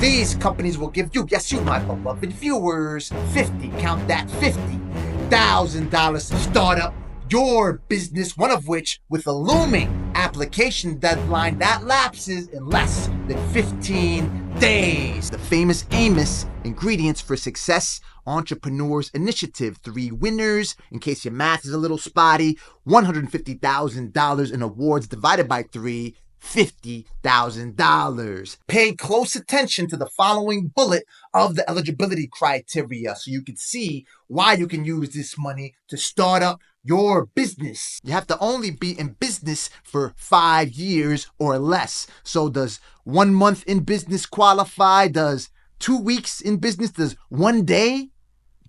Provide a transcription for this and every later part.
These companies will give you, yes, you, my beloved viewers, count that, $50,000 to start up your business, one of which with a looming application deadline that lapses in less than 15 days. The Famous Amos Ingredients for Success Entrepreneurs Initiative. 3 winners, in case your math is a little spotty, $150,000 in awards divided by 3, $50,000. Pay close attention to the following bullet of the eligibility criteria so you can see why you can use this money to start up your business. You have to only be in business for 5 years or less. So does 1 month in business qualify? Does 2 weeks in business? Does 1 day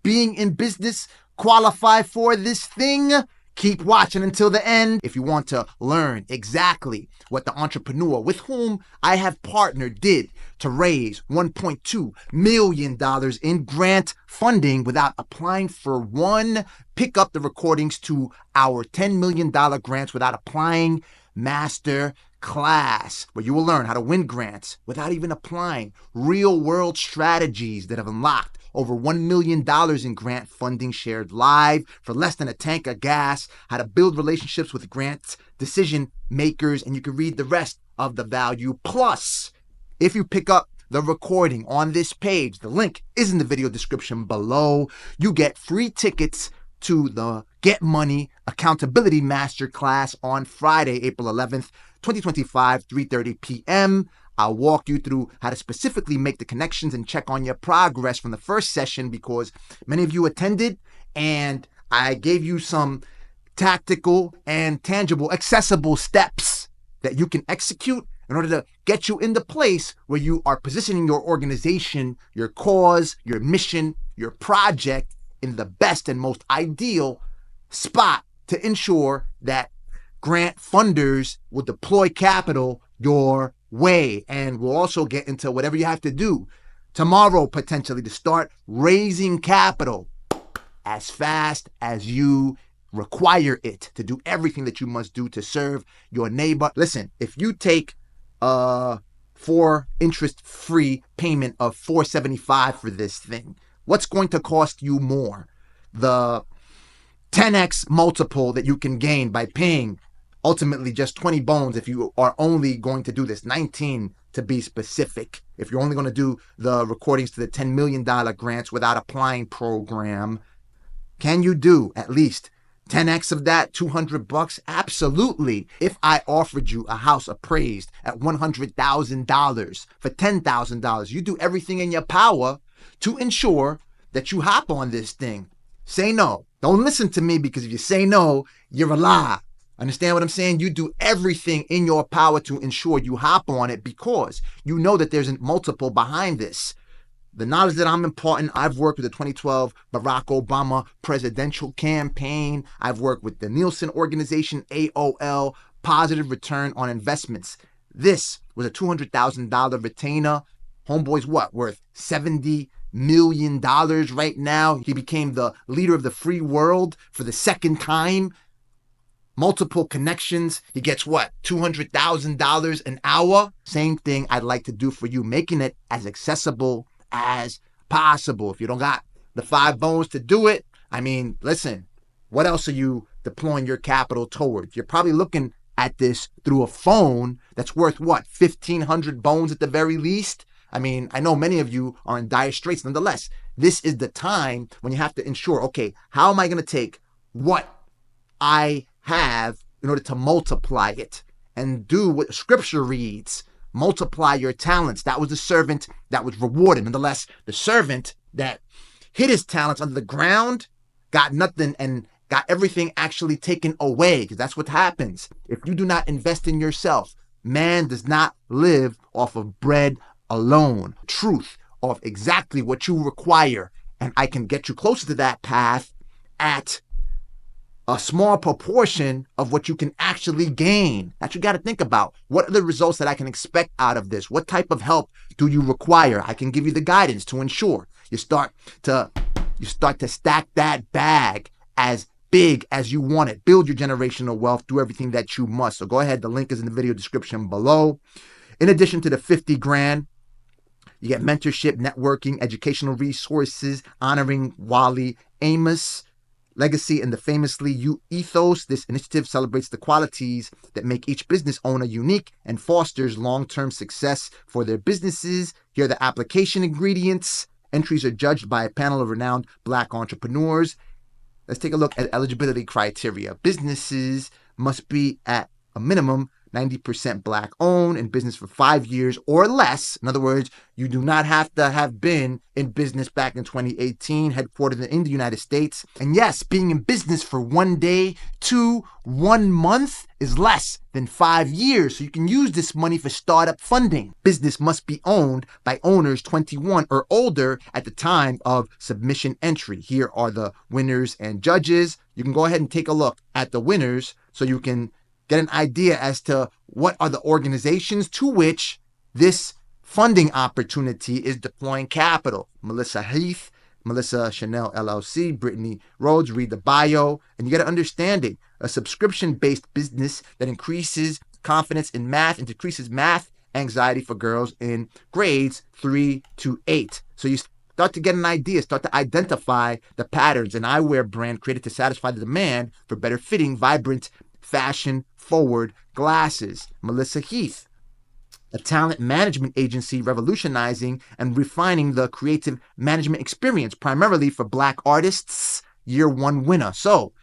being in business qualify for this thing? Keep watching until the end if you want to learn exactly what the entrepreneur with whom I have partnered did to raise $1.2 million in grant funding without applying for one. Pick up the recordings to our $10 million grants without applying Masterclass, where you will learn how to win grants without even applying, real-world strategies that have unlocked over $1 million in grant funding shared live for less than a tank of gas, how to build relationships with grant decision makers, and you can read the rest of the value. Plus, if you pick up the recording on this page, the link is in the video description below, you get free tickets to the Get Money Accountability Masterclass on Friday, April 11th, 2025, 3:30 p.m. I'll walk you through how to specifically make the connections and check on your progress from the first session because many of you attended and I gave you some tactical and tangible, accessible steps that you can execute in order to get you in the place where you are positioning your organization, your cause, your mission, your project in the best and most ideal spot to ensure that grant funders will deploy capital your way. And we'll also get into whatever you have to do tomorrow potentially to start raising capital as fast as you require it to do everything that you must do to serve your neighbor. Listen, if you take for interest-free payment of $475 for this thing, what's going to cost you more? The 10x multiple that you can gain by paying ultimately just 20 bones if you are only going to do this, 19 to be specific. If you're only going to do the recordings to the $10 million grants without applying program, can you do at least 10x of that, $200? Absolutely. If I offered you a house appraised at $100,000 for $10,000, you do everything in your power to ensure that you hop on this thing. Say no. Don't listen to me because if you say no, you're a lie. Understand what I'm saying? You do everything in your power to ensure you hop on it because you know that there's a multiple behind this. The knowledge that I'm imparting, I've worked with the 2012 Barack Obama presidential campaign. I've worked with the Nielsen organization, AOL, Positive Return on Investments. This was a $200,000 retainer. Homeboy's what? Worth $70 million right now. He became the leader of the free world for the second time. Multiple connections. He gets what? $200,000 an hour. Same thing I'd like to do for you, making it as accessible as possible. If you don't got the 5 bones to do it, I mean, listen, what else are you deploying your capital towards? You're probably looking at this through a phone that's worth what? 1,500 bones at the very least. I mean, I know many of you are in dire straits. Nonetheless, this is the time when you have to ensure, okay, how am I going to take what I have in order to multiply it and do what scripture reads? Multiply your talents. That was the servant that was rewarded. Nonetheless, the servant that hid his talents under the ground got nothing and got everything actually taken away, because that's what happens. If you do not invest in yourself, man does not live off of bread alone. Truth of exactly what you require. And I can get you closer to that path at a small proportion of what you can actually gain. That you got to think about. What are the results that I can expect out of this? What type of help do you require? I can give you the guidance to ensure you start to stack that bag as big as you want it. Build your generational wealth. Do everything that you must. So go ahead. The link is in the video description below. In addition to the 50 grand, You get mentorship, networking, educational resources, honoring Wally Amos' legacy and the famously you ethos. This initiative celebrates the qualities that make each business owner unique and fosters long-term success for their businesses. Here are the application ingredients. Entries are judged by a panel of renowned Black entrepreneurs. Let's take a look at eligibility criteria. Businesses must be at a minimum 90% Black owned, in business for 5 years or less. In other words, you do not have to have been in business back in 2018, headquartered in the United States. And yes, being in business for 1 day to 1 month is less than 5 years. So you can use this money for startup funding. Business must be owned by owners 21 or older at the time of submission entry. Here are the winners and judges. You can go ahead and take a look at the winners so you can get an idea as to what are the organizations to which this funding opportunity is deploying capital. Melissa Heath, Melissa Chanel LLC, Brittany Rhodes, read the bio, and you get an understanding. A subscription-based business that increases confidence in math and decreases math anxiety for girls in grades 3 to 8. So you start to get an idea, start to identify the patterns. An eyewear brand created to satisfy the demand for better fitting, vibrant, fashion-forward glasses. Melissa Heath, a talent management agency revolutionizing and refining the creative management experience, primarily for Black artists, year 1 winner. So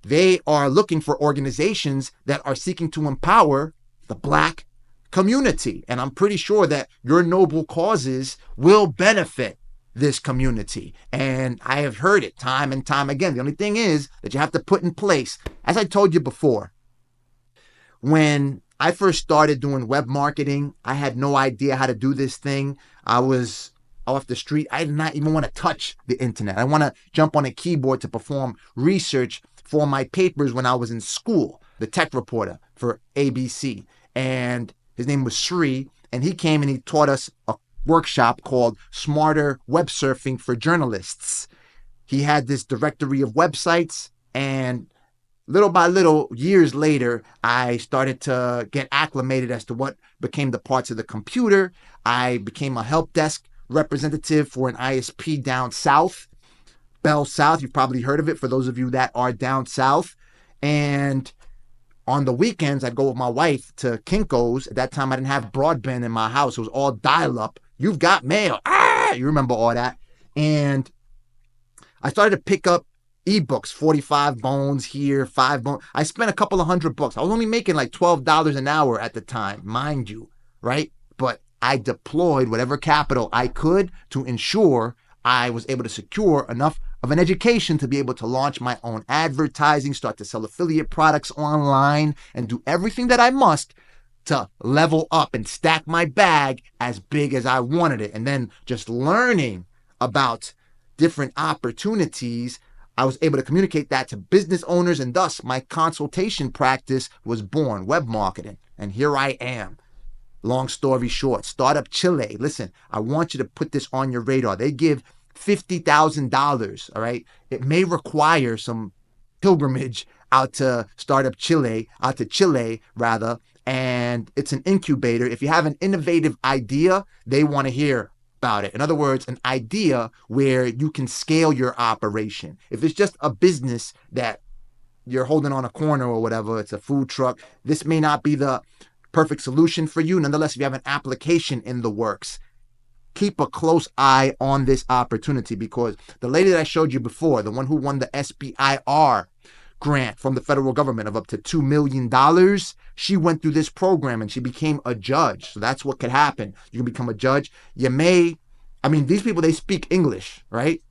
they are looking for organizations that are seeking to empower the Black community. And I'm pretty sure that your noble causes will benefit this community. And I have heard it time and time again. The only thing is that you have to put in place, as I told you before, when I first started doing web marketing, I had no idea how to do this thing. I was off the street. I did not even want to touch the internet. I want to jump on a keyboard to perform research for my papers when I was in school, the tech reporter for ABC. And his name was Sri, and he came and he taught us a workshop called Smarter Web Surfing for Journalists. He had this directory of websites, and little by little, years later, I started to get acclimated as to what became the parts of the computer. I became a help desk representative for an ISP down south, Bell South. You've probably heard of it for those of you that are down south. And on the weekends, I'd go with my wife to Kinko's. At that time, I didn't have broadband in my house. It was all dial-up. You've got mail. You remember all that. And I started to pick up ebooks, 45 bones here, 5 bones. I spent a couple of $100. I was only making like $12 an hour at the time, mind you, right? But I deployed whatever capital I could to ensure I was able to secure enough of an education to be able to launch my own advertising, start to sell affiliate products online, and do everything that I must to level up and stack my bag as big as I wanted it. And then just learning about different opportunities, I was able to communicate that to business owners, and thus my consultation practice was born, web marketing. And here I am. Long story short, Startup Chile. Listen, I want you to put this on your radar. They give $50,000, all right? It may require some pilgrimage out to Chile, and it's an incubator. If you have an innovative idea, they want to hear about it. In other words, an idea where you can scale your operation. If it's just a business that you're holding on a corner or whatever, it's a food truck, this may not be the perfect solution for you. Nonetheless, if you have an application in the works, keep a close eye on this opportunity, because the lady that I showed you before, the one who won the SBIR grant from the federal government of up to $2 million, she went through this program and she became a judge. So that's what could happen. You can become a judge. These people, they speak English, right?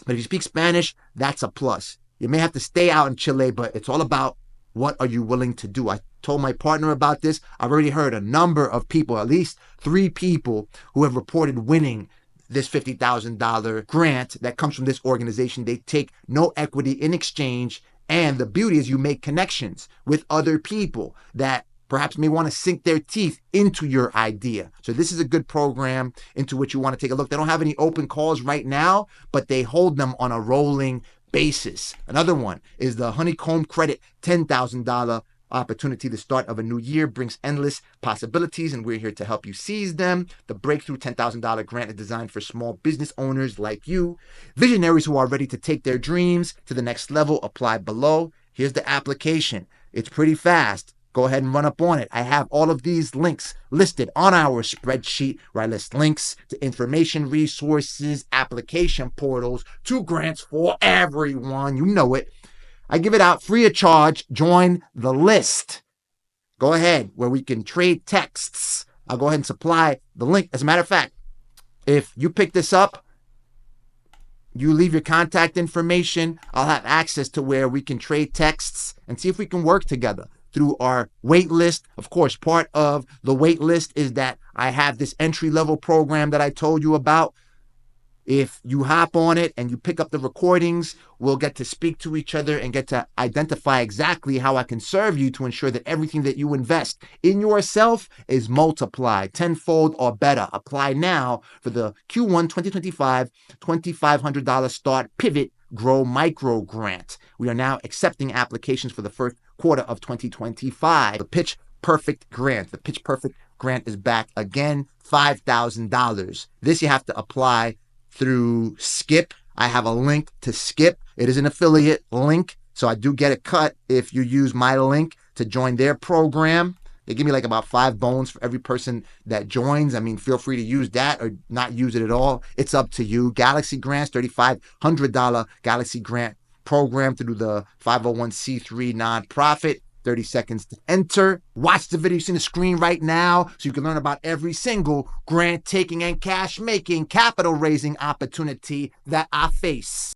But if you speak Spanish, that's a plus. You may have to stay out in Chile, but it's all about what are you willing to do. I told my partner about this. I've already heard a number of people, at least 3 people, who have reported winning this $50,000 grant that comes from this organization. They take no equity in exchange. And the beauty is you make connections with other people that perhaps may want to sink their teeth into your idea. So this is a good program into which you want to take a look. They don't have any open calls right now, but they hold them on a rolling basis. Another one is the Honeycomb Credit $10,000 opportunity. The start of a new year brings endless possibilities, and we're here to help you seize them. The Breakthrough $10,000 grant is designed for small business owners like you, visionaries who are ready to take their dreams to the next level. Apply below. Here's the application. It's pretty fast. Go ahead and run up on it. I have all of these links listed on our spreadsheet where I list links to information, resources, application portals, to grants for everyone. You know it. I give it out free of charge. Join the list. Go ahead, where we can trade texts. I'll go ahead and supply the link. As a matter of fact, if you pick this up, you leave your contact information, I'll have access to where we can trade texts and see if we can work together through our wait list. Of course, part of the wait list is that I have this entry-level program that I told you about. If you hop on it and you pick up the recordings, we'll get to speak to each other and get to identify exactly how I can serve you to ensure that everything that you invest in yourself is multiplied tenfold or better. Apply now for the Q1 2025 $2,500 Start Pivot Grow Micro Grant. We are now accepting applications for the first quarter of 2025. The Pitch Perfect Grant. The Pitch Perfect Grant is back again, $5,000. This you have to apply through Skip. I have a link to Skip. It is an affiliate link, so I do get a cut if you use my link to join their program. They give me like about 5 bones for every person that joins. I mean, feel free to use that or not use it at all. It's up to you. Galaxy Grants, $3,500 Galaxy Grant program through the 501c3 nonprofit. 30 seconds to enter. Watch the video you see on the screen right now so you can learn about every single grant taking and cash making, capital raising opportunity that I face.